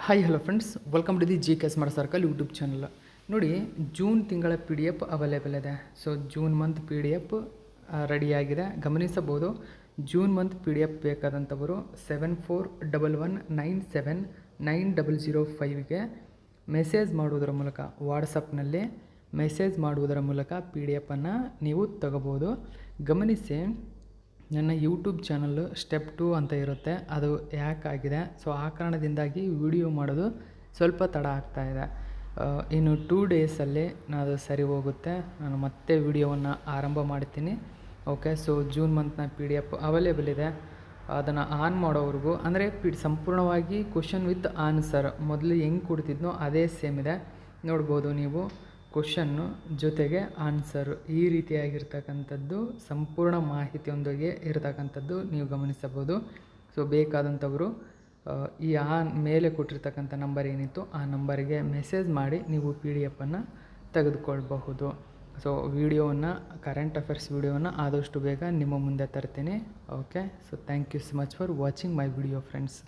Hi hello friends, welcome to the G K smart circle YouTube channel. ನೋಡಿ, June ತಿಂಗಳ P D F available ಇದೆ. So June month P D F ರೆಡಿಯಾಗಿದೆ, ಗಮನಿಸಬಹುದು. June month P D F ಬೇಕಾದಂಥವರು 7411979005ಗೆ message ಮಾಡುವುದರ ಮೂಲಕ, ವಾಟ್ಸಪ್ನಲ್ಲಿ message ಮಾಡುವುದರ ಮೂಲಕ ಪಿ ಡಿ ಎಫನ್ನು ನೀವು ತಗೋಬೋದು. ಗಮನಿಸಿ, ನನ್ನ ಯೂಟ್ಯೂಬ್ ಚಾನಲ್ಲು ಸ್ಟೆಪ್ 2 ಅಂತ ಇರುತ್ತೆ, ಅದು ಯಾಕಾಗಿದೆ, ಸೊ ಆ ಕಾರಣದಿಂದಾಗಿ ವಿಡಿಯೋ ಮಾಡೋದು ಸ್ವಲ್ಪ ತಡ ಆಗ್ತಾಯಿದೆ. ಇನ್ನು 2 ಡೇಸಲ್ಲಿ ಅದು ಸರಿ ಹೋಗುತ್ತೆ, ನಾನು ಮತ್ತೆ ವಿಡಿಯೋವನ್ನು ಆರಂಭ ಮಾಡ್ತೀನಿ. ಓಕೆ, ಸೊ ಜೂನ್ ಮಂತ್ನ ಪಿ ಡಿ ಎಫ್ ಅವೈಲೇಬಲ್ ಇದೆ. ಅದನ್ನು ಆನ್ ಮಾಡೋವರೆಗೂ, ಅಂದರೆ ಸಂಪೂರ್ಣವಾಗಿ ಕ್ವಶನ್ ವಿತ್ ಆನ್ಸರ್ ಮೊದಲು ಹೆಂಗೆ ಕೊಡ್ತಿದ್ನೋ ಅದೇ ಸೇಮ್ ಇದೆ. ನೋಡ್ಬೋದು ನೀವು, ಕ್ವಶನ್ನು ಜೊತೆಗೆ ಆನ್ಸರು ಈ ರೀತಿಯಾಗಿರ್ತಕ್ಕಂಥದ್ದು, ಸಂಪೂರ್ಣ ಮಾಹಿತಿಯೊಂದಿಗೆ ಇರತಕ್ಕಂಥದ್ದು ನೀವು ಗಮನಿಸಬಹುದು. ಸೊ ಬೇಕಾದಂಥವರು ಈ ಮೇಲೆ ಕೊಟ್ಟಿರ್ತಕ್ಕಂಥ ನಂಬರ್ ಏನಿತ್ತು ಆ ನಂಬರಿಗೆ ಮೆಸೇಜ್ ಮಾಡಿ ನೀವು ಪಿ ಡಿ ಎಫನ್ನು ತೆಗೆದುಕೊಳ್ಬಹುದು. ಸೊ ವಿಡಿಯೋವನ್ನು, ಕರೆಂಟ್ ಅಫೇರ್ಸ್ ವಿಡಿಯೋವನ್ನು ಆದಷ್ಟು ಬೇಗ ನಿಮ್ಮ ಮುಂದೆ ತರ್ತೀನಿ. Okay, so thank you so much for watching my video friends.